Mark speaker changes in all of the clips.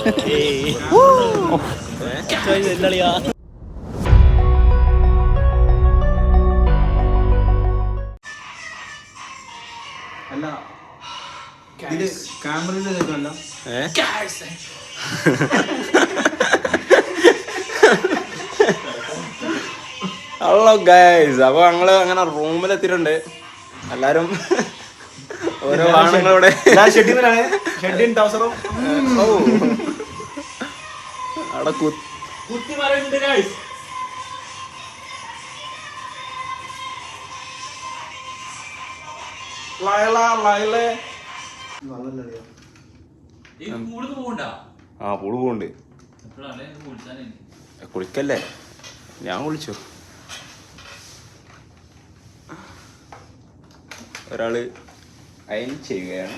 Speaker 1: അല്ല ഇതില് ക്യാമറയിൽ കേൾക്കണല്ലോ.
Speaker 2: ഹലോ ഗൈസ്, അപ്പൊ ഞങ്ങള് അങ്ങനെ റൂമിലെത്തിയിട്ടുണ്ട്. എല്ലാരും ഓരോ വാഹനങ്ങളിവിടെ അവിടെ കുത്തി മറിയുന്നുണ്ട് ഗൈസ്. ആ പൂള് പോണ്ട്. കുളിക്കല്ലേ, ഞാൻ കുളിച്ചു. ഒരാള് അയൺ ചെയ്യുകയാണ്.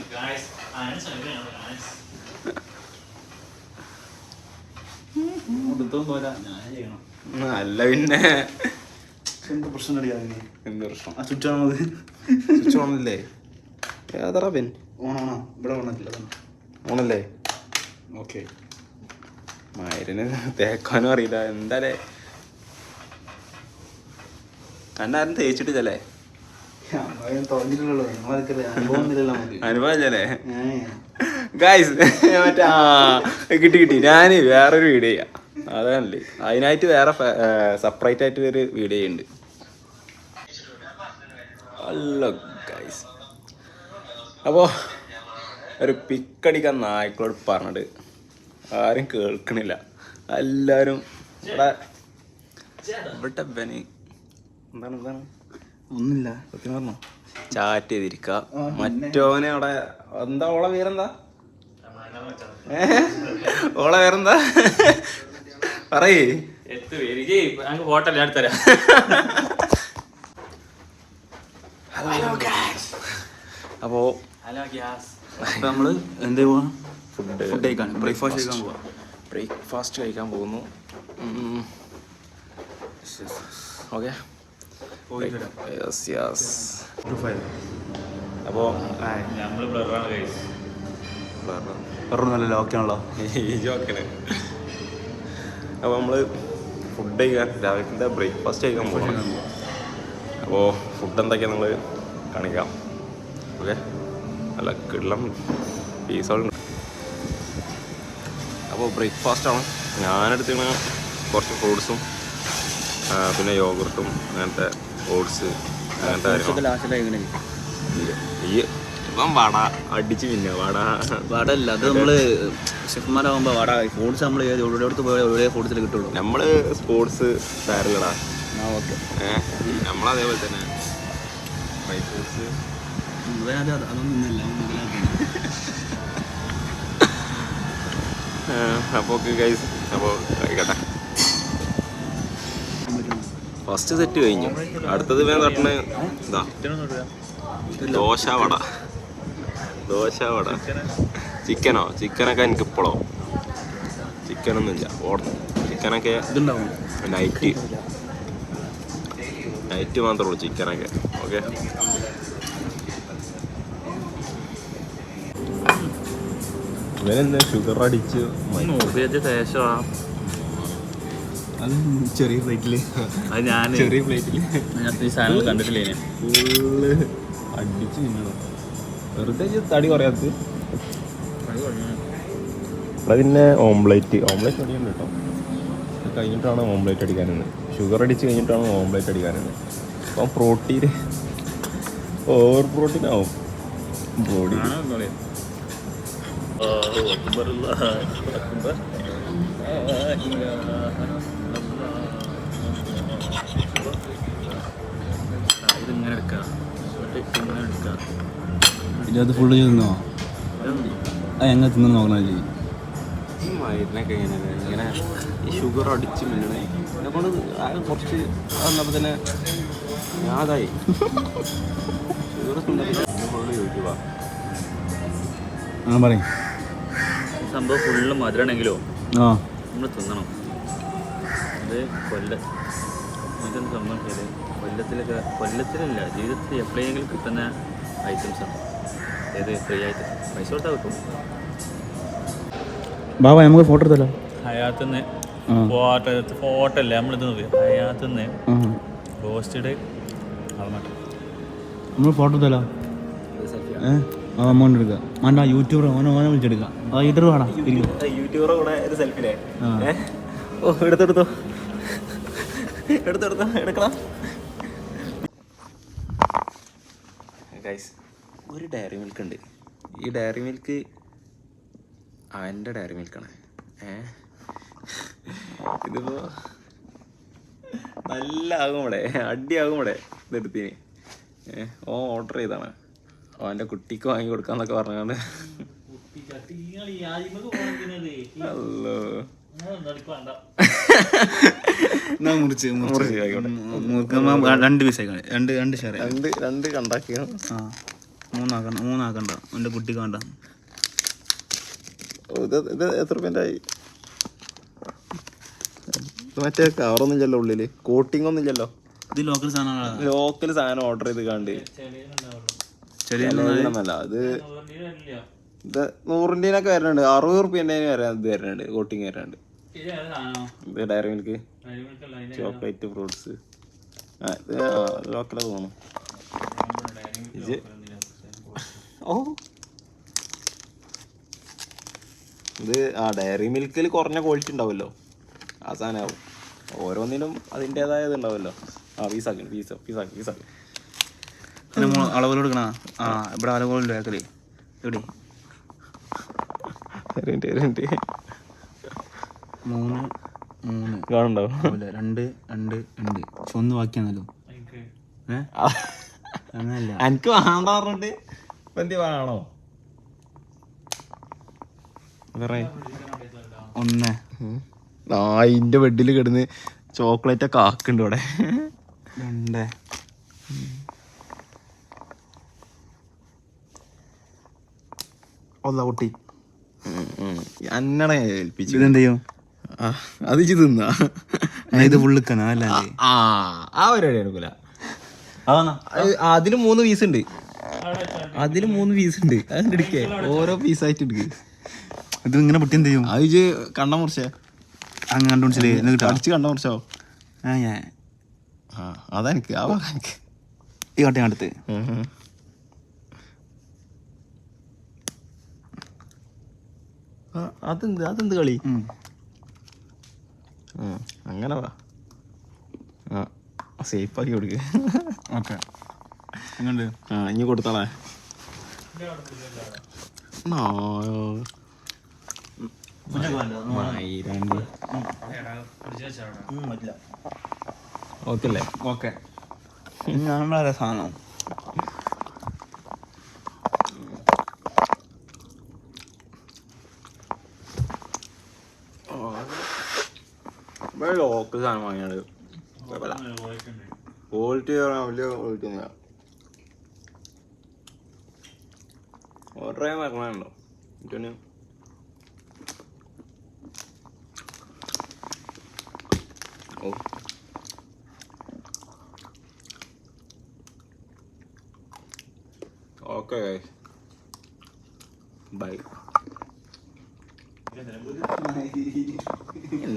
Speaker 2: അല്ല പിന്നെ
Speaker 1: എന്ത് പ്രശ്നം?
Speaker 2: എന്ത് പ്രശ്നം?
Speaker 1: സ്വിച്ച് ആണോ?
Speaker 2: സ്വിച്ച് ഓണല്ലേ? ഏതാ പെൻ?
Speaker 1: ഓണാണോ? ഇവിടെ ഓണാക്കില്ല.
Speaker 2: ഓണല്ലേ?
Speaker 1: ഓക്കെ.
Speaker 2: മരുന്ന് തേക്കാനും അറിയില്ല. എന്താലേ എന്നാരും തേച്ചിട്ടില്ലേ? അനുഭവല്ലേ ഗായ്സ്? മറ്റേ കിട്ടി. ഞാൻ വേറൊരു വീഡിയോ ചെയ്യാം. അതാണല്ലേ, അതിനായിട്ട് വേറെ സെപ്പറേറ്റ് ആയിട്ട് ഒരു വീഡിയോ ഉണ്ട്. ഹലോ ഗായ്സ്, അപ്പോൾ ഒരു പിക്കടിക്കാൻ നായ്ക്കളോട് പറഞ്ഞിട്ട് ആരും കേൾക്കണില്ല. എല്ലാവരും ഇവിടെ ബനി എന്താണ്
Speaker 1: ഒന്നുമില്ല, സത്യം പറഞ്ഞോ.
Speaker 2: ചാറ്റ് ചെയ്തിരിക്ക. മറ്റോനെ അവിടെ എന്താ, ഓളെ പേരെന്താ? ഓളെ പേരെന്താ പറയേ.
Speaker 3: ഹോട്ടൽ ഞാൻ തരാം.
Speaker 2: അപ്പോ
Speaker 1: നമ്മള് എന്താ പോവാ?
Speaker 2: ഫുഡ് കഴിക്കാൻ,
Speaker 1: ബ്രേക്ക്ഫാസ്റ്റ്
Speaker 2: കഴിക്കാൻ പോകുന്നു. ഓക്കെ, അപ്പോ
Speaker 1: നല്ല ലോക്കാണല്ലോ.
Speaker 2: അപ്പോൾ നമ്മള് ഫുഡ് കഴിക്കാൻ, രാവിലത്തെ ബ്രേക്ക്ഫാസ്റ്റ് കഴിക്കാൻ പോകണം. അപ്പോൾ ഫുഡ് എന്തൊക്കെയാണ് നിങ്ങൾ കാണിക്കാം. ഓക്കെ, നല്ല കിള്ളം പീസുകളുണ്ട്. അപ്പോൾ ബ്രേക്ക്ഫാസ്റ്റാണ് ഞാനെടുത്തിങ്ങനെ കുറച്ച് ഫ്രൂട്ട്സും പിന്നെ യോഗർട്ടും അങ്ങനത്തെ ഓട്സ് അങ്ങനത്തെ കാര്യങ്ങൾ. ഈ ഇപ്പം വട അടിച്ച് പിന്നെ
Speaker 1: വട അല്ല, അത് നമ്മള് ഷെഫ്മാരാകുമ്പോൾ വട ഫ്രൂട്ട്സ് നമ്മൾ എവിടെയോടത്ത് പോയാൽ എവിടെ ഫ്രൂട്ട്സിൽ കിട്ടുള്ളൂ.
Speaker 2: നമ്മൾ സ്പോർട്സ് തരലടാ.
Speaker 1: ഓക്കെ,
Speaker 2: നമ്മളതേപോലെ തന്നെ ഡ്രൈ ഫ്രൂട്ട്സ്
Speaker 1: അതൊന്നും ഇന്നല്ല.
Speaker 2: അപ്പോൾ ഓക്കെ ഗൈസ്, അപ്പോൾ കഴിക്കട്ടെ. ഫസ്റ്റ് സെറ്റ് കഴിഞ്ഞു. അടുത്തത് വേണം തട്ടണ ഇതാ ദോശ വട. ചിക്കനൊക്കെ എനിക്കിപ്പോഴോ ചിക്കനൊന്നുമില്ല. ചിക്കനൊക്കെ
Speaker 1: ഇതുണ്ടാവും
Speaker 2: നൈറ്റ് മാത്രമേ ഉള്ളൂ ചിക്കനൊക്കെ. ഓക്കെ, ഇവനെന്താ ഷുഗർ അടിച്ച്
Speaker 1: ചെറിയ പ്ലേറ്റില്
Speaker 3: ഈ സാധനങ്ങൾ കണ്ടിട്ടില്ലേ?
Speaker 2: ഫുള്ള് അടിച്ച് തിന്നണം. വെറുതെ തടി കുറയാത്തത്. ഇവിടെ പിന്നെ ഓംപ്ലേറ്റ് അടിയുണ്ട് കേട്ടോ. ഇത് കഴിഞ്ഞിട്ടാണ് ഓംപ്ലേറ്റ് അടിക്കാനുള്ളത്. ഷുഗർ അടിച്ച് കഴിഞ്ഞിട്ടാണ് ഓംപ്ലേറ്റ് അടിക്കാനുള്ളത്. അപ്പം പ്രോട്ടീൻ ഓവർ പ്രോട്ടീൻ ആവും ബോഡി.
Speaker 3: ഇതിങ്ങനെ എടുക്കാം, ഇങ്ങനെ എടുക്കാം.
Speaker 1: ഇതിനകത്ത് ഫുള്ള് തിന്നോ? എങ്ങനെ തിന്നു നോക്കണ ചെയ്യും.
Speaker 2: ഈ മരുന്നൊക്കെ ഇങ്ങനെ ഈ ഷുഗർ അടിച്ച് മിന്നണേ എന്നെ കൊണ്ട് ആകെ കുറച്ച് വന്നപ്പോൾ തന്നെ ഞാതായി. Sugar full യൂട്യൂബാ.
Speaker 1: പറയും
Speaker 3: സംഭവം ഫുള്ള് മധുരമാണെങ്കിലോ നമ്മൾ തിന്നണം. അത് ഇങ്ങനത്തെ സംഭവം ചെയ്ത് കൊല്ലത്തിലല്ല, ജീവിതത്തിൽ എപ്പോഴെങ്കിലും കിട്ടുന്ന ഐറ്റംസാണ്. ഏത് ഫ്രീ ആയിട്ട് പൈസ കൊടുത്താൽ കിട്ടും.
Speaker 1: ബാബ നമുക്ക് ഫോട്ടോ എടുത്തല്ലോ.
Speaker 3: ഹയാത്തുനിന്ന് ഫോട്ടോ അല്ലേ നമ്മളിത് നോക്കി ഹയാത്തുനിന്ന് റോസ്റ്റഡ്
Speaker 1: നമ്മൾ ഫോട്ടോ എടുത്തല്ലോ. അമൗണ്ട് എടുക്കുക വേണ്ട യൂട്യൂബർ ഓനെ വിളിച്ചെടുക്കാം. യൂട്യൂബർ വേണം
Speaker 2: യൂട്യൂബറെ കൂടെ ഒരു സെൽഫില്ലേ? ഓ എടുത്തെടുത്തോ എടുക്കണം. ഗൈസ് ഒരു ഡയറി മിൽക്ക് ഉണ്ട്. ഈ ഡയറി മിൽക്ക് അവൻ്റെ ഡയറി മിൽക്കാണ്. ഇതിപ്പോ നല്ല ആകും ഇവിടെ, അടിയാകും ഇവിടെ. ഇതെടുത്തിന് ഓർഡർ ചെയ്താണ്. അവൻ്റെ കുട്ടിക്ക് വാങ്ങി കൊടുക്കാന്നൊക്കെ പറഞ്ഞാണ്ട്. അല്ലോ
Speaker 1: രണ്ട് പീസായി
Speaker 2: രണ്ട് കണ്ടാക്കിയ
Speaker 1: മൂന്നാക്കണ്ട എൻ്റെ കുട്ടിക്ക് വേണ്ട.
Speaker 2: ഇത് എത്ര രൂപൻ്റെ ആയി? മറ്റേ കവറൊന്നും ഇല്ലല്ലോ ഉള്ളില്, കോട്ടിംഗ് ഒന്നും ഇല്ലല്ലോ.
Speaker 1: ഇത് ലോക്കൽ സാധനങ്ങളാണ്.
Speaker 2: ലോക്കൽ സാധനം ഓർഡർ ചെയ്ത് കണ്ട് ചെറിയൊന്നല്ല. ഇത് 100-ൻ്റെനൊക്കെ വരുന്നുണ്ട്, 60 റുപ്യൻ്റെ ഇത് വരുന്നുണ്ട്, കോട്ടിങ് വരുന്നുണ്ട്. ഇത് ഡയറി മിൽക്ക് ചോക്ലേറ്റ് ഫ്രൂട്ട്സ്. ഇത് ലോക്കലാ തോന്നുന്നു. ഓ ഇത് ഡയറി മിൽക്കിൽ കുറഞ്ഞ ക്വാളിറ്റി ഉണ്ടാവുമല്ലോ, ആ സാധനമാവും. ഓരോന്നിനും അതിൻ്റെതായ ഇത് ഉണ്ടാവുമല്ലോ. പീസാക്കി
Speaker 1: അളവുകൾ കൊടുക്കണ. ഇവിടെ അളവുകളുണ്ട് ബാക്കല്. എവിടെ 3
Speaker 2: കാണുണ്ടാവും.
Speaker 1: 2 1 ബാക്കിയാണല്ലോ. അങ്ങനല്ല
Speaker 2: എനിക്ക് വേണ്ട പറഞ്ഞിട്ട് എന്തി വേണോ?
Speaker 1: 1
Speaker 2: ഇതിന്റെ ബെഡിൽ കിടന്ന് ചോക്ലേറ്റ് ഒക്കെ ആക്കുന്നുണ്ട് ഇവിടെ.
Speaker 1: 2
Speaker 2: കുട്ടി അന്നണ ഏൽപ്പിച്ചു.
Speaker 1: ഇതെന്ത് ചെയ്യും?
Speaker 2: അത് ഇജ്ജ് തിന്നാ.
Speaker 1: ഇത് ഫുള്ളിക്കണ അല്ലേ?
Speaker 2: ആ പരിപാടി എടുക്കൂല. അതില് 3 പീസ് ഉണ്ട്. അതിന്റെ എടുക്കേ ഓരോ പീസായിട്ട് എടുക്കുക.
Speaker 1: ഇത് ഇങ്ങനെ പൊട്ടി എന്ത് ചെയ്യും?
Speaker 2: അത് ഇജ്ജ് കണ്ട മുറിച്ചേ
Speaker 1: അങ്ങ് കണ്ടുപിടിച്ചില്ലേ?
Speaker 2: അടിച്ച് കണ്ട മുറിച്ചോ? അതെനിക്ക് എനിക്ക്
Speaker 1: ഈ കട്ടയും അടുത്ത്
Speaker 2: അതെന്ത് കളി? അങ്ങനെ വാ, സേഫ് ആക്കി കൊടുക്ക.
Speaker 1: ഓക്കെ
Speaker 2: ഇനി കൊടുത്താളേ. ഓക്കെ
Speaker 1: ഓക്കെ നമ്മളെ സാധനം
Speaker 2: ലോക്കൽ സാധനം വാങ്ങിയത് ക്വാളിറ്റി വലിയ ക്വാളിറ്റി ഒന്നുമില്ല. ഓർഡർ ചെയ്യാൻ മറക്കണോ? ഓ ഓക്കെ ബൈ.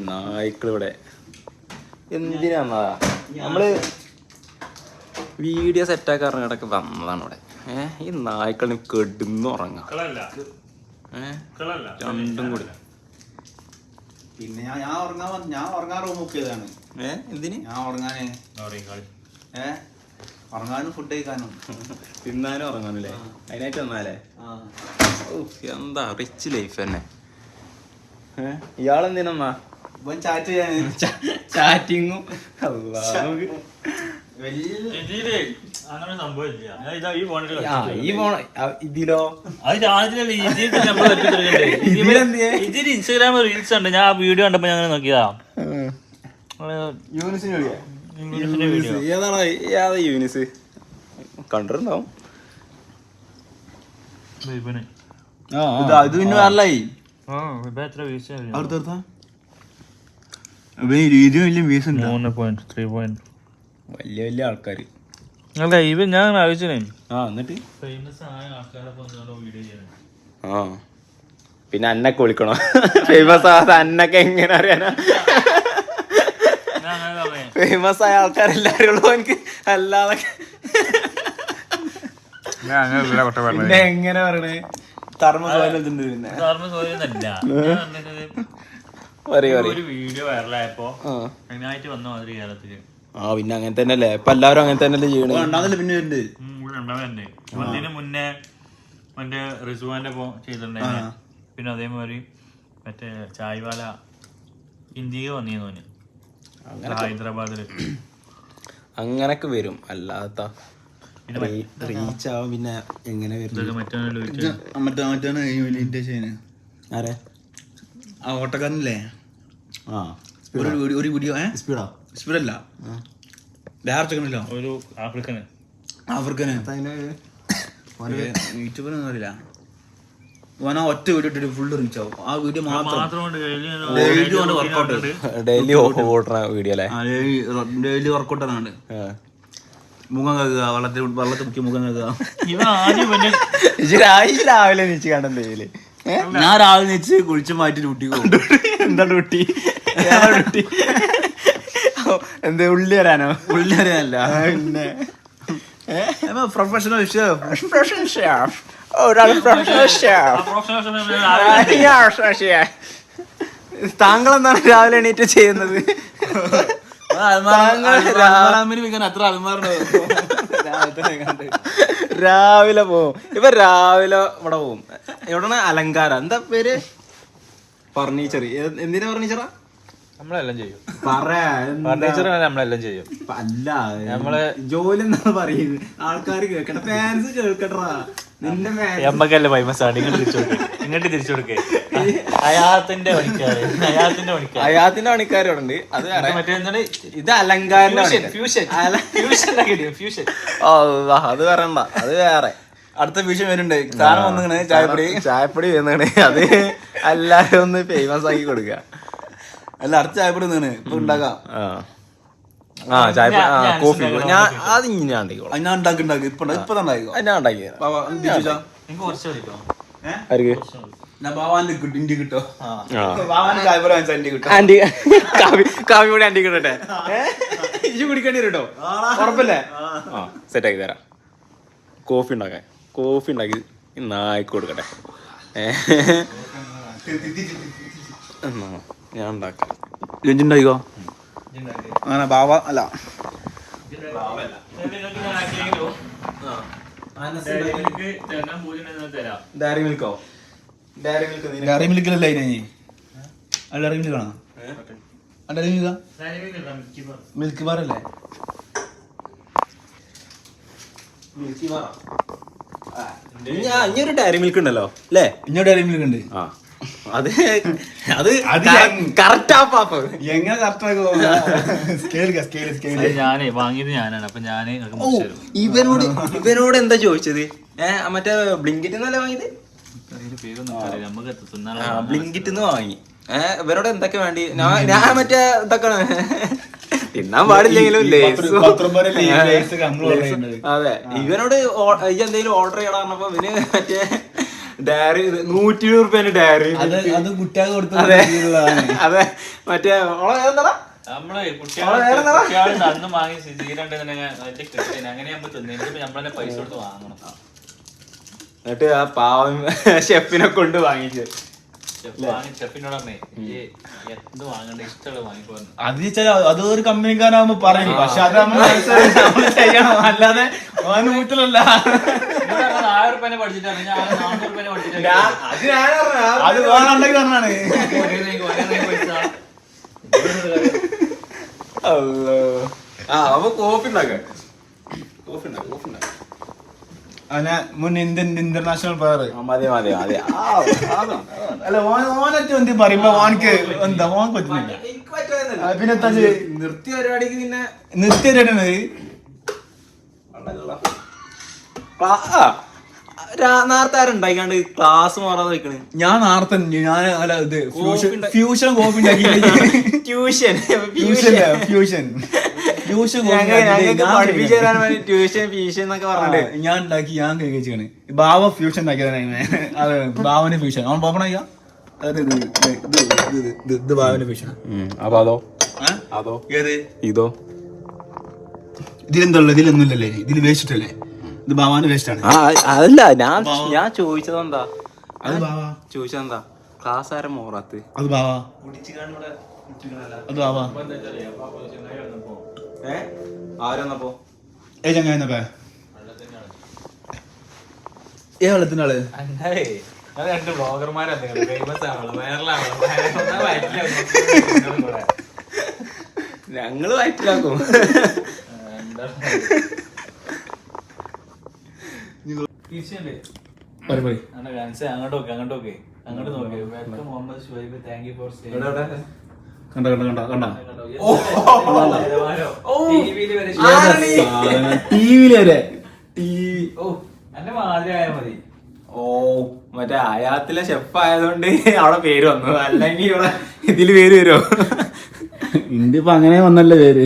Speaker 2: നായ്ക്കളിവിടെ എന്തിനാ? നമ്മള് വീഡിയോ സെറ്റാക്കാൻ ഇടയ്ക്ക് വന്നതാണ് ഇവിടെ. ഈ നായ്ക്കളിന് കെടുന്നുറങ്ങാം രണ്ടും കൂടി.
Speaker 1: പിന്നെ ഞാൻ ഉറങ്ങാൻ റൂം ബുക്ക് ചെയ്തതാണ്.
Speaker 2: എന്തിന്?
Speaker 1: ഞാൻ ഉറങ്ങാനും ഫുഡ് കഴിക്കാനും
Speaker 2: തിന്നാനും ഉറങ്ങാനല്ലേ? അതിനായിട്ട് വന്നാലേ? എന്താ റിച്ച് ലൈഫ് തന്നെ. ഇയാളെന്തിനാ
Speaker 1: ചാറ്റ് ചെയ്യാൻ?
Speaker 2: ചാറ്റിങ്ങും ഇതിലോ
Speaker 3: ഇൻസ്റ്റാഗ്രാം റീൽസ് ഉണ്ട്. ഞാൻ ആ വീഡിയോ കണ്ടപ്പോ ഞാൻ നോക്കിയതാ.
Speaker 2: ഏതാ യൂനിസ്? കണ്ടിട്ടുണ്ടാവും.
Speaker 1: ഇത് പിന്നെ നല്ലായി.
Speaker 2: വലിയ വലിയ ആൾക്കാര്.
Speaker 3: അല്ല ഇവ ഞാൻ ആലോചിച്ചേ
Speaker 2: എന്നിട്ട്
Speaker 3: ഫേമസ് ആയ ആൾക്കാരൊക്കെ വീഡിയോ ചെയ്യാൻ.
Speaker 2: പിന്നെ അന്നൊക്കെ വിളിക്കണോ? ഫേമസ് ആവാത്ത അന്നൊക്കെ എങ്ങനെ അറിയാനാ? ഫേമസ് ആയ ആൾക്കാരെല്ലാരും ഉള്ളൂ എനിക്ക്, അല്ലാതെ പിന്നെ എങ്ങനെ പറയണേ?
Speaker 3: ഒരു വീഡിയോ വൈറലായപ്പോ അതിനായിട്ട് വന്ന മാതിരി കേരളത്തില്.
Speaker 2: പിന്നെ അങ്ങനെ തന്നെയല്ലേ ഇപ്പൊ എല്ലാവരും അങ്ങനെ തന്നെയല്ലേ ചെയ്യണേ.
Speaker 1: പിന്നെ
Speaker 3: അതിന് മുന്നേ മറ്റേ റിസുവാന്റെ ചെയ്തിട്ടുണ്ടായിരുന്നു. പിന്നെ അതേമാതിരി മറ്റേ ചായ്വാല ഇന്ത്യക്ക് വന്നിരുന്നു ഹൈദരാബാദില്.
Speaker 2: അങ്ങനൊക്കെ വരും, അല്ലാത്ത റീച്ച് ആവും. പിന്നെ എങ്ങനെ വരും? ആരെ
Speaker 1: ആ ഓട്ടക്കാരനല്ലേ ഒരു വീഡിയോ സ്പീഡല്ല വേറെ ചെക്കനല്ലോ,
Speaker 3: ഒരു ആഫ്രിക്കന്
Speaker 1: യൂട്യൂബിലൊന്നും അറിയില്ല. ഓന ഒറ്റ വീഡിയോ ഇട്ടിട്ട് ഫുള്ള് റീച്ച് ആവും. ആ വീഡിയോ മാത്രം
Speaker 2: ഡെയിലി ഓടുന്ന വീഡിയോ അല്ലേ?
Speaker 1: ഡെയിലി വർക്കൗട്ട് ആണ്. മുഖം കഴുകുക, വെള്ളത്തിൽ മുക്കി മുഖം കഴുകുക.
Speaker 2: രാവിലെ നീച്ച് കാണുന്ന
Speaker 1: ഞാൻ രാവിലെ നീച്ച് കുളിച്ച് മാറ്റി ഡ്യൂട്ടി പോകും.
Speaker 2: എന്താ ഡ്യൂട്ടി? എന്താ ഉള്ളി വരാനോ?
Speaker 1: ഉള്ളി വരാനല്ല, പിന്നെ പ്രൊഫഷണൽ ഷെഫ്.
Speaker 2: താങ്കളെന്താണ് രാവിലെ എണീറ്റ് ചെയ്യുന്നത്?
Speaker 1: അത്ര അൽമാറുണ്ടോ?
Speaker 2: രാവിലെ പോവും. ഇപ്പൊ രാവിലെ ഇവിടെ പോവും. എവിടെയാണ്? അലങ്കാര. എന്താ പേര്? ഫർണിച്ചർ. എന്തിനാ ഫർണിച്ചറാ?
Speaker 3: നമ്മളെല്ലാം ചെയ്യും.
Speaker 2: ഫർണിച്ചർ
Speaker 3: നമ്മളെല്ലാം ചെയ്യും.
Speaker 2: അല്ല, നമ്മള് ജോലി എന്നാണ് പറയുന്നത്. ആൾക്കാർ കേൾക്കട്ടെ, ഫാൻസ് കേൾക്കട്ടാ. നിന്റെ
Speaker 3: എമ്മക്കല്ലേ ഫേമസ്. ഇങ്ങോട്ട് തിരിച്ചു കൊടുക്കേ. അയാത്തിന്റെ
Speaker 2: പണിക്കാരുണ്ട്. അത് ഇത് അലങ്കാര. അത് പറയണ്ട, അത് വേറെ.
Speaker 1: അടുത്ത ഫ്യൂഷൻ വരുന്നുണ്ട്. സാധനം വന്നിങ്ങനെ
Speaker 2: ചായപ്പൊടി വരുന്നതാണ്. അത് എല്ലാരും ഒന്ന് ഫേമസ് ആക്കി കൊടുക്കുക.
Speaker 1: അല്ല, അടുത്ത ചായപ്പൊടി വന്നാണ് ഇപ്പൊ ഉണ്ടാക്കാം.
Speaker 2: കോഫി ഞാൻ അത് ഞാൻ ഉണ്ടാക്കിക്കോളാം.
Speaker 1: ഞാൻ ഉണ്ടാക്കി ഇപ്പൊ ഉണ്ടാക്കിക്കോ.
Speaker 2: ഞാൻ ഉണ്ടാക്കി
Speaker 1: ഞാൻ ബാവാന്റെ ഇന്ത്യ കിട്ടോ?
Speaker 2: കാവി കൂടെ ആന്റി കിട്ടട്ടെ. ഇജ് കുടിക്കേണ്ടി വരും കേട്ടോ, ഉറപ്പല്ലേ? സെറ്റ് ആക്കി തരാം. കോഫി ഉണ്ടാക്കി നായിക്ക് കൊടുക്കട്ടെ. ഞാൻ ഉണ്ടാക്കാം.
Speaker 1: ഉണ്ടായിക്കോ. അങ്ങനെ ബാവ അല്ല,
Speaker 2: ഡയറി മിൽക്കോ?
Speaker 1: ഡയറി മിൽക്കിലല്ലേ ഡയറി മിൽക്ക് കാണാം. ഡയറി മിൽക്കാ? മിൽക്ക് ബാർ അല്ലേ?
Speaker 2: ഇനിയൊരു ഡയറി മിൽക്ക് ഉണ്ടല്ലോ അല്ലേ?
Speaker 1: ഇനി ഡയറി മിൽക്ക് ഉണ്ട്.
Speaker 2: അത് കറക്റ്റ് ആപ്പ്
Speaker 1: എങ്ങനെ കറക്റ്റ്
Speaker 3: ഞാനേ വാങ്ങിയത് ഞാനാണ്. അപ്പൊ ഞാന്
Speaker 2: ഇവനോട് എന്താ ചോദിച്ചത്? മറ്റേ ബ്ലിങ്കിറ്റ് എന്നല്ലേ വാങ്ങിയത്? ബ്ലിങ്കിറ്റ് വാങ്ങി. ഇവരോട് എന്തൊക്കെ വേണ്ടി? ഞാൻ മറ്റേ ഇതൊക്കെ തിന്നാൻ പാടില്ലെങ്കിലും അതെ. ഇവനോട് എന്തെങ്കിലും ഓർഡർ ചെയ്യണം പറഞ്ഞപ്പോ ഇവന് മറ്റേ ഡയറി 120 ഡയറി.
Speaker 1: അത് കുട്ടികൾക്ക് കൊടുത്ത.
Speaker 2: അതെ, മറ്റേ
Speaker 3: നമ്മളെ കുട്ടികൾ അന്ന് വാങ്ങി അങ്ങനെ നമ്മളെ പൈസ കൊടുത്ത് വാങ്ങണം.
Speaker 2: എന്നിട്ട് ആ പാവം ഷെഫിനെ കൊണ്ട് വാങ്ങിച്ചു.
Speaker 3: ഷെഫിനോട് പറഞ്ഞേ എന്ത് വാങ്ങണ്ട ഇഷ്ടമുള്ള വാങ്ങിക്കോ.
Speaker 1: അതൊരു കമ്പനിക്കാരാകുമ്പോ പറയും, പക്ഷെ അത് നമ്മൾ ചെയ്യണം, അല്ലാതെ വീട്ടിലല്ല.
Speaker 3: 1000 രൂപ പഠിച്ചിട്ടാണ് ഞാൻ 400 രൂപ പഠിച്ചിട്ടാണ്.
Speaker 1: അത് വേണമെങ്കിൽ പറഞ്ഞാണ്.
Speaker 2: അപ്പൊ കോഫി ഉണ്ടാക്കാം.
Speaker 1: മുൻ ഇന്റർനാഷണൽ പ്ലെയർ.
Speaker 2: മതി.
Speaker 1: അല്ല, ഓനറ്റ് എന്ത് പറയുമ്പോ ഓനക്ക് എന്താ ഓൻ പറ്റുന്നില്ല. പിന്നെ
Speaker 2: നിർത്തിയ പരിപാടിക്ക് പിന്നെ
Speaker 1: നിർത്തിയാണ്
Speaker 2: നേരത്തെ ആരുണ്ടായിക്കാണ്ട് ക്ലാസ് മാറാതെ വെക്കണ്.
Speaker 1: ഞാൻ നേരത്തെ അല്ല ഇത് ഫ്യൂഷൻ കോഫി ഉണ്ടാക്കി.
Speaker 2: ട്യൂഷൻ
Speaker 1: ഞാൻ ഉണ്ടാക്കി, ഞാൻ കഴിച്ചാണ്. ബാവ ഫ്യൂഷൻ ഉണ്ടാക്കിയതാണ്. ബാവന് ഫ്യൂഷൻ അവൻ പോപ്പണ ഇത് ഭാവന ഫിഷാണ്.
Speaker 2: അപ്പൊ അതോ
Speaker 1: ഏത്
Speaker 2: ഇതോ
Speaker 1: ഇതിലെന്താ ഇതിലൊന്നും ഇല്ലല്ലേ, ഇതിൽ വേസ്റ്റ് അല്ലേ, ഇത് ഭാവാന്റെ വേസ്റ്റ് ആണ്.
Speaker 2: അതല്ല ഞാൻ ചോദിച്ചതെന്താ,
Speaker 1: അത് ഭാവാ
Speaker 2: ചോദിച്ചതെന്താ ക്ലാസ് ആരം മോറാത്ത്,
Speaker 1: അത് ഭാവാ, അത് ഭാവാ.
Speaker 2: ആരന്നപ്പോ
Speaker 1: ഏ ചങ്ങാന്നപ്പേ ഏ വെള്ളത്തിന്റെ ആള്
Speaker 3: രണ്ട് ബ്ലോഗർമാരാണ് ഫേമസ് ആണല്ലോ,
Speaker 2: ഞങ്ങള് വയറ്റിലാക്കും.
Speaker 3: അങ്ങോട്ട് നോക്കി Muhammad Shuhaib, thank you for
Speaker 1: കണ്ട കണ്ട കണ്ട കണ്ട
Speaker 2: ടിവിയില് വരെ
Speaker 3: എന്റെ മാതിരി ആയാൽ മതി.
Speaker 2: ഓ മറ്റേ അയാത്തിലെ ഷെഫ് ആയതുകൊണ്ട് അവിടെ പേര് വന്നു, അല്ലെങ്കിൽ ഇവിടെ ഇതില് പേര് വരുമോ?
Speaker 1: ഇന്ത്യപ്പോ അങ്ങനെ വന്നല്ലേ പേര്.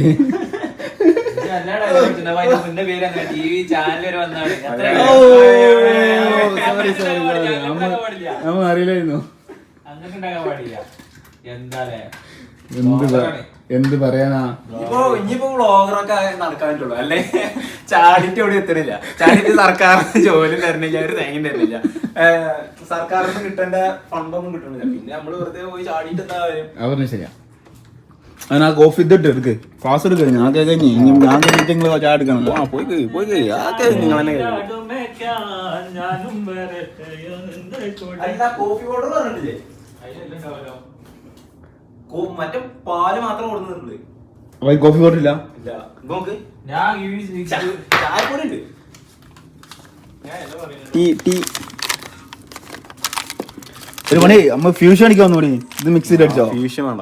Speaker 3: എന്റെ പേര് അങ്ങനെ TV ചാനൽ വരെ വന്നാണ്.
Speaker 1: നമ്മ അറിയില്ലായിരുന്നു.
Speaker 3: അങ്ങനെ ഉണ്ടാക്കാൻ പാടില്ല. എന്താലേ
Speaker 1: എന്ത് പറയാനാ.
Speaker 2: ഇനിയിപ്പോ വ്ളോഗറൊക്കെ നടക്കാൻ പറ്റുള്ളൂ, അല്ലെ ചാടിട്ട് എവിടെ എത്തണില്ല, ചാടിട്ട് സർക്കാർ ജോലി തരണില്ല, ഒരു തേങ്ങയും തരണില്ല, സർക്കാരിൽ നിന്ന് കിട്ടേണ്ട ഫണ്ടൊന്നും കിട്ടണില്ല, പിന്നെ നമ്മള് വെറുതെ പോയി ചാടിയിട്ട് എന്താ കാര്യം?
Speaker 1: അവരുടെ ശരിയാ. അതിനാ കോഫി ഇതിട്ട് എടുക്ക്, ക്ലാസ് എടുക്ക, ഞാൻ കഴിഞ്ഞ് ഞാൻ കഴിഞ്ഞിട്ട് ചായ എടുക്കണം.
Speaker 2: പോയി നിങ്ങൾ തന്നെ കോഫി പൗഡർ പറഞ്ഞിട്ടില്ലേ? മറ്റേ പാല് മാത്രം കൊടുക്കുന്നുണ്ട്.
Speaker 1: അപ്പൊ കോഫി പൗഡർ ഇല്ല.
Speaker 2: നോക്ക്
Speaker 3: ഞാൻ
Speaker 2: ചായപ്പൊടി ഉണ്ട്.
Speaker 1: ഒരു പണി നമ്മ ഫ്യൂഷൻ അടിക്കാൻ കൂടി, ഇത് മിക്സ് ചെയ്ത് അടിച്ചോ.
Speaker 2: ഫ്യൂഷൻ വേണ്ട,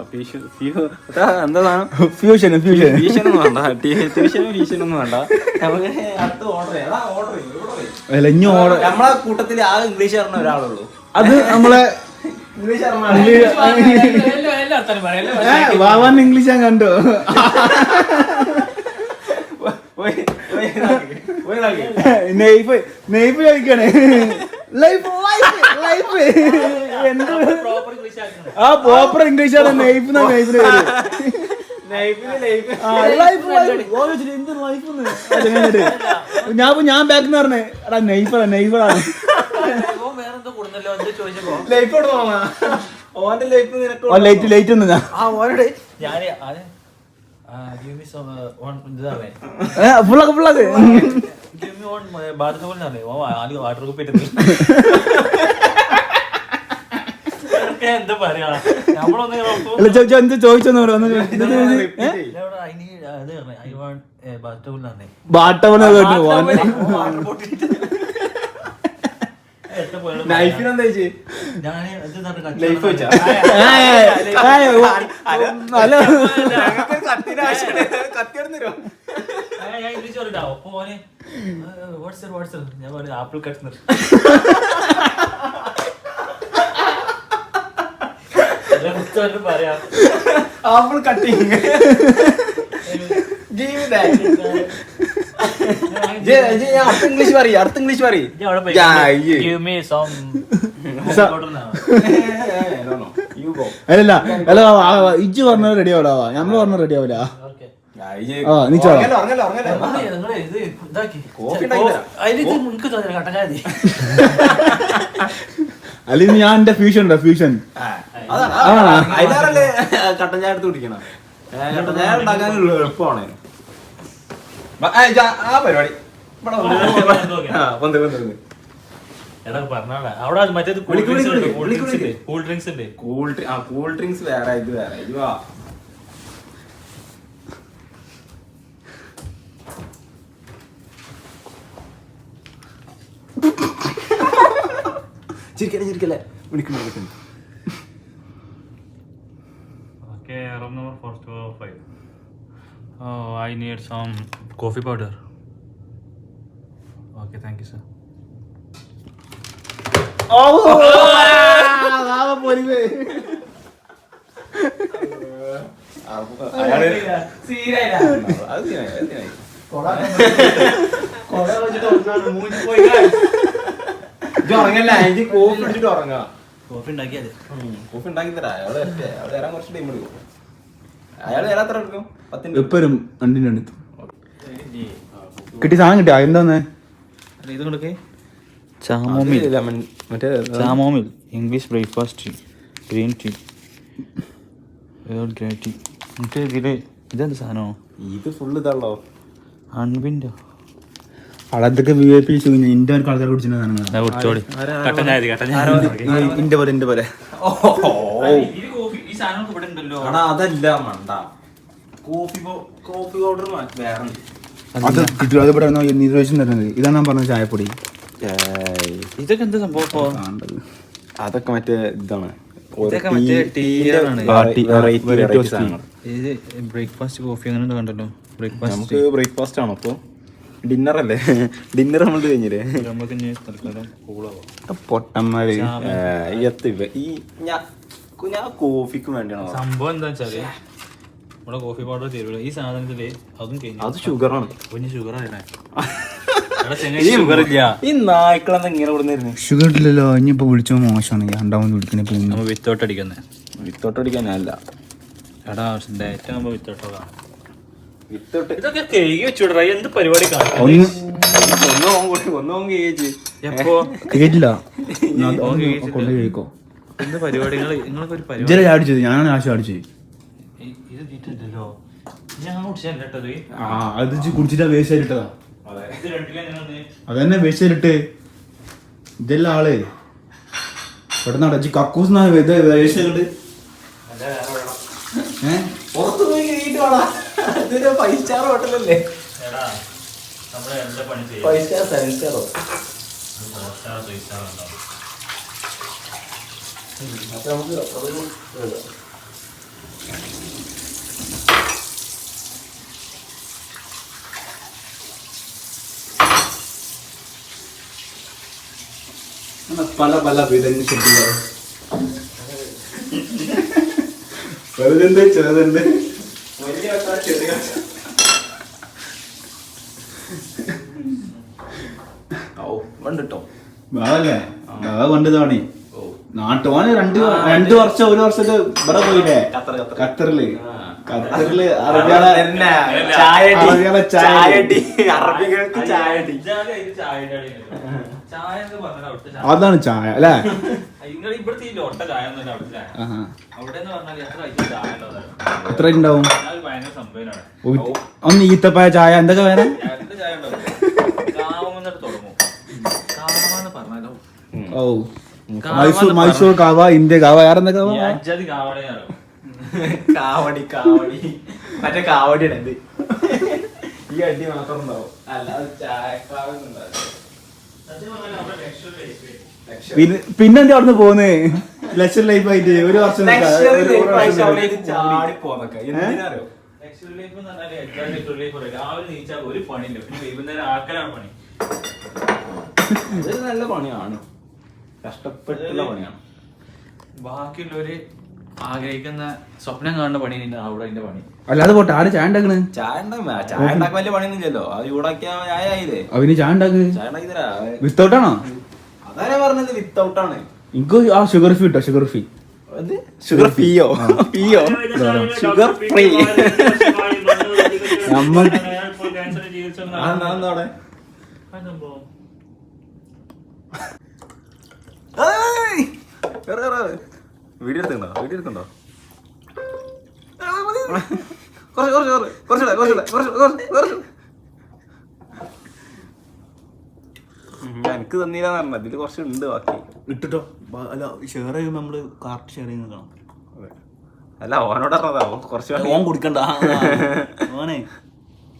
Speaker 2: എന്താ സാധനം?
Speaker 1: ഫ്യൂഷൻ
Speaker 2: ഫ്യൂഷൻ ഒന്നും വേണ്ട, ഫ്യൂഷൻ ഒന്നും വേണ്ട. നമുക്ക് അടുത്ത ഓർഡർ
Speaker 1: അല്ല ഇനി ഓർഡർ.
Speaker 2: നമ്മളെ കൂട്ടത്തിൽ ആ ഇംഗ്ലീഷ് അറിഞ്ഞ ഒരാളുള്ളൂ,
Speaker 1: അത് നമ്മളെ വാവാൻ ഇംഗ്ലീഷ് ഞാൻ കണ്ടു. നെയ്ഫ് നെയ്ഫ് കഴിക്കണേ. ലൈഫ് ലൈഫ് എന്ത് ആ പ്രോപ്പർ ഇംഗ്ലീഷ് ആണ്. നെയ്ഫ് നെയ്ഫിന് ഞാൻ ബാക്കിന്ന് പറഞ്ഞേ എടാ നെയ്ഫാണ് നെയ്ഫാണ്. ലൈറ്റ് ലൈറ്റ് ഒന്ന് ഫുള്ളൊക്കെ ഫുള്ളൊക്കെ
Speaker 3: വാട്ടർ കുപ്പി എന്താ പറയാ നമ്മളൊന്ന്
Speaker 1: ചോദിച്ചോന്ന്
Speaker 2: നൈഫിനെന്താ
Speaker 3: ആപ്പിൾ കട്ട് പറയാം.
Speaker 2: ആപ്പിൾ കട്ടിങ് ഇംഗ്ലീഷ് പറയും, അടുത്ത ഇംഗ്ലീഷ് പറയും.
Speaker 1: അല്ലല്ല അല്ല ഇജ്ജ് പറഞ്ഞത് റെഡി ആവില്ല, നമ്മള് പറഞ്ഞ റെഡി ആവില്ല. അല്ലെങ്കിൽ ഞാൻ എന്റെ ഫ്യൂഷൻ ഉണ്ടോ ഫ്യൂഷൻ
Speaker 2: കട്ടൻ ചായ എടുത്ത് കുടിക്കണം. കട്ടൻ ചായ ഉണ്ടാക്കാൻ എളുപ്പമാണ് ആ പരിപാടി. കൂൾ ഡ്രിങ്ക്സ് വേറെ, ഇത് വേറെ. ഇത് വാ ചിരിക്കല്ലേ വിളിക്കുന്നു.
Speaker 3: Okay, room number 425. Oh, I need some coffee powder. Okay, thank you, sir.
Speaker 2: ഉറങ്ങല്ല, എനിക്ക് കോഫി അടിച്ചിട്ട് ഉറങ്ങാം.
Speaker 1: കോഫി ഉണ്ടാക്കിയത്
Speaker 2: കോഫി ഉണ്ടാക്കി തരാം. അയാൾ തരാൻ കുറച്ച് ടൈം എടുക്കും. അയാൾ തരാൻ എത്ര എടുക്കും? 10
Speaker 1: എപ്പോഴും രണ്ടിൻ്റെ അടുത്ത് കിട്ടി സാധനം കിട്ടിയ എന്താന്ന് ഇത് കൊടുക്കേ ചാമോമിൽ
Speaker 2: ലെമൺ മറ്റേ
Speaker 1: chamomile English breakfast tea green tea grey tea എന്നിട്ട് ഇതില് ഇതെന്ത് സാധനമോ
Speaker 2: ഇത് ഫുള്ള് ഇതാണല്ലോ.
Speaker 1: അൺവിൻ്റെ അതൊക്കെ വി ഐ പി ഇന്ത്യ ആൾക്കാർ കുടിച്ചിട്ട് ഇന്റെ പോലെ ഇന്റെ പോലെ
Speaker 2: അതല്ല മണ്ട കോഫി പൗഡർ വേറെ
Speaker 1: അത് കിട്ടും. അത് ഇവിടെ നിർദ്ദേശം തരുന്നത് ഇതാണ് ഞാൻ പറഞ്ഞ ചായപ്പൊടി. ഇതൊക്കെ എന്താ സംഭവം?
Speaker 2: അതൊക്കെ മറ്റേ ഇതാണ്
Speaker 1: ബ്രേക്ക്ഫാസ്റ്റ് കോഫി അങ്ങനെ കണ്ടല്ലോ.
Speaker 2: നമുക്ക് ബ്രേക്ക്ഫാസ്റ്റ് ആണോ അപ്പൊ? ഡിന്നർ അല്ലേ? ഡിന്നർ നമ്മൾ കഴിഞ്ഞില്ലേ?
Speaker 1: പൊട്ടന്മാര്
Speaker 2: ഞാൻ കോഫിക്ക് വേണ്ടിയാണോ?
Speaker 3: സംഭവം എന്താ വെച്ചാല് ഇവിടെ കോഫി പൗഡർ തരുള്ളൂ. ഈ സാധനത്തില് അതും കഴിഞ്ഞു.
Speaker 2: അത് ഷുഗറാണ്.
Speaker 3: കുഞ്ഞ് ഷുഗർ ആയില്ലേ?
Speaker 2: ഈ നായ്ക്കളെന്ന് ഇങ്ങനെ കൊടുന്നിരുന്നു.
Speaker 1: ഷുഗർ ഇല്ലല്ലോ. ഇനിയിപ്പോ വിളിച്ചോ മോശമാണ്. രണ്ടാമത് വിളിക്കണേ
Speaker 3: നമ്മൾ വിത്തോട്ട് അടിക്കുന്നത്.
Speaker 2: വിത്തോട്ട് അടിക്കാനല്ല
Speaker 3: എടാ ഡയറ്റ് ആകുമ്പോ വിത്തോട്ടോ. ഇതൊക്കെ കഴുകി വെച്ചുവിട. എന്ത് പരിപാടി കാണാം? എപ്പോ
Speaker 1: കേട്ടില്ല കൊണ്ട് കഴിക്കോ
Speaker 3: എന്ത് പരിപാടികൾ? നിങ്ങളൊക്കെ ഒരു പരിപാടി
Speaker 1: ഇജ്ജല്ലേ ചാടിച്ചത്? ഞാനാണ് ആശ അടിച്ചത്.
Speaker 3: ഇത് തീറ്റല്ലോ. ഞാൻ കുടിച്ചത്
Speaker 1: ആ അത് കുടിച്ചിട്ടാ വേസ്റ്റ് ആയിട്ടതാ.
Speaker 3: ഇത് രണ്ടിലെങ്ങനെ
Speaker 1: അതന്നെ വേസ്റ്റ് ആയിട്ട് ഇതെല്ലാം ആള് പെട്ടെന്ന് അടച്ച് കക്കൂസ് വേസ്റ്റ് ആയിട്ട്
Speaker 2: പുറത്ത് പോയി കഴിഞ്ഞിട്ട് വേണം. അതൊരു 5 സ്റ്റാർ ഹോട്ടലല്ലേ?
Speaker 3: എടാ നമ്മള് എന്താ പണി ചെയ്യും?
Speaker 2: 5 സ്റ്റാർ 7 സ്റ്റാറോ?
Speaker 3: 4 സ്റ്റാർ 3 സ്റ്റാർ ഉണ്ടാവും.
Speaker 1: പല പല വിധങ്ങൾ ശരിക്കും വലുതുണ്ട് ചെറുതുണ്ട്. ബാവല്ലേ ബാവ കൊണ്ടതാണ് നാട്ടുവാണ്. 2 വർഷം 1 വർഷത്തെ ഇവിടെ പോയില്ലേ ഖത്തറില്. അതാണ് ചായ അല്ലേ?
Speaker 3: ഇവിടുത്തെ ഈ ലോട്ട ചായ ഒന്നും അവിടുത്തെ ചായ. അവിടെ
Speaker 1: എത്ര ഉണ്ടാവും?
Speaker 3: ഭയങ്കര സംഭവമാണ്.
Speaker 1: ഒന്ന് ഈത്തപ്പായ ചായ എന്തൊക്കെ വേണം?
Speaker 3: ചായ ഉണ്ടാവും. തുടങ്ങും പറഞ്ഞാലോ.
Speaker 1: ഓ മൈസൂർ കാവ, ഇന്ത്യ കാവ, വേറെന്താ കാവ?
Speaker 2: കാവടി കാവടി മറ്റേ കാവടി ഉണ്ട്. ഈ അടി മാത്രം ഉണ്ടാവും. അല്ലാതെ
Speaker 1: പിന്നെന്താ അവിടുന്ന് പോന്ന് ലക്ഷർ ലൈഫ് ആയിട്ട് 1 വർഷം
Speaker 2: ചാടി പോന്നൊക്കെ എന്തിനാറിയോ?
Speaker 3: രാവിലെ നീച്ചാൽ ഒരു പണിയില്ല. പിന്നെ വൈകുന്നേരം ആക്കലാണ് പണി.
Speaker 2: അതൊരു നല്ല പണിയാണ്. കഷ്ടപ്പെട്ടുള്ള പണിയാണ്.
Speaker 3: ബാക്കിയുള്ളവര് ആഗ്രഹിക്കുന്ന സ്വപ്നം കാണുന്ന പണി അവിടെ അതിന്റെ പണി.
Speaker 1: അല്ലാതെ പോട്ടെ ആര് ചായ ഉണ്ടാക്കണ്?
Speaker 2: ചായ ഉണ്ടാക്കാൻ വലിയ പണിയൊന്നും ഇല്ലല്ലോ. അത് ചൂടാക്കിയ ചായ ആയില്ലേ?
Speaker 1: അവന് ചായ ഉണ്ടാക്ക്.
Speaker 2: ചായ ഉണ്ടാക്കി തരാ.
Speaker 1: വിത്തൗട്ടാണോ?
Speaker 2: അതാ പറഞ്ഞത് വിത്തൗട്ടാണ്.
Speaker 1: എനിക്ക് ആ ഷുഗർ ഫ്രീ ഇട്ടോ. Sugar free.
Speaker 2: ഷുഗർ ഫ്രീയോ? ഫ്രീയോ? Sugar free.
Speaker 1: നമ്മൾ
Speaker 2: വീഡിയോ എടുത്തുണ്ടോ? വീഡിയോ എടുത്തുണ്ടോ? എനിക്ക് തന്നീരാന്ന് പറഞ്ഞ ഇതില് കുറച്ചുണ്ട് ബാക്കി.
Speaker 1: ഇട്ടിട്ടോ. അല്ല ഷെയർ ചെയ്യുമ്പോ നമ്മള് കാർട്ട് ഷെയർ ചെയ്യുന്ന കാണാം.
Speaker 2: അല്ല ഓനോട് പറഞ്ഞതാ കുറച്ച്
Speaker 1: ഓൻ കുടിക്കണ്ട. ഓനെ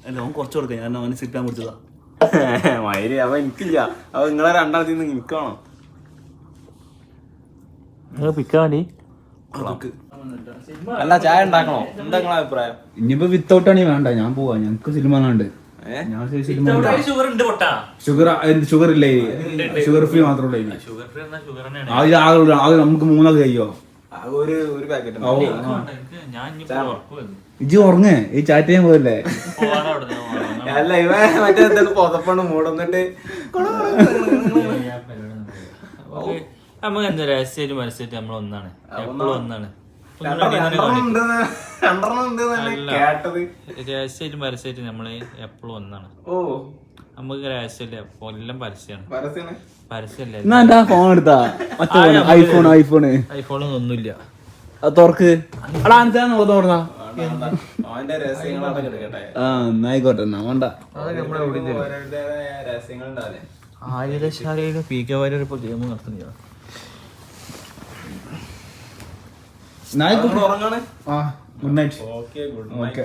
Speaker 1: അല്ല ഓൻ കുറച്ച് കൊടുക്കാം. ഞാൻ അവന് സിറ്റാൻ കുടിച്ചതാ.
Speaker 2: മയില് അവ എനിക്കില്ല. അവ നിങ്ങളെ രണ്ടാമത്തിൽ നിന്ന് എനിക്കാണോ? അല്ല ചായ ഉണ്ടാക്കണോ? എന്താ നിങ്ങളെ അഭിപ്രായം?
Speaker 1: ഇനിയിപ്പോ വിത്തൗട്ടാണീ വേണ്ട. ഞാൻ പോവാ. ഞങ്ങക്ക് സിനിമ കാണാണ്ട്. ഷുഗർ ഇല്ലേ? ഷുഗർ ഫ്രീ മാത്രമേ അത് നമുക്ക് 3 കഴിയോ?
Speaker 2: ഒരു പാക്കറ്റ്.
Speaker 1: ഇജ്ജ് ഉറങ്ങേ ഈ ചാറ്റ് ചെയ്യാൻ പോയല്ലേ?
Speaker 2: അല്ല ഇവ മറ്റേ പുതപ്പാണ് മൂടന്നിട്ട്
Speaker 3: നമുക്ക് എന്താ രഹസ്യമായിട്ട് മനസ്സിലായിട്ട് നമ്മൾ ഒന്നാണ്, എപ്പോഴും ഒന്നാണ്. രഹസ്യമായിട്ട് പരസ്യമായിട്ട് നമ്മള് എപ്പോഴും ഒന്നാണ്. നമുക്ക് രഹസ്യമില്ല, എല്ലാം പരസ്യമാണ്. പരസ്യമല്ല.
Speaker 1: ഫോൺ എടുത്താ
Speaker 3: ഐഫോണൊന്നും ഒന്നുമില്ല.
Speaker 1: തുറക്ക് തുറന്നാ ആയിക്കോട്ടെ എന്നാ വേണ്ട.
Speaker 3: ആര്യശാലയിലെ പി കെ വാര്യർ ഇപ്പൊ ഗെയിം നടത്തുന്നില്ല.
Speaker 1: Good night. ഓക്കെ.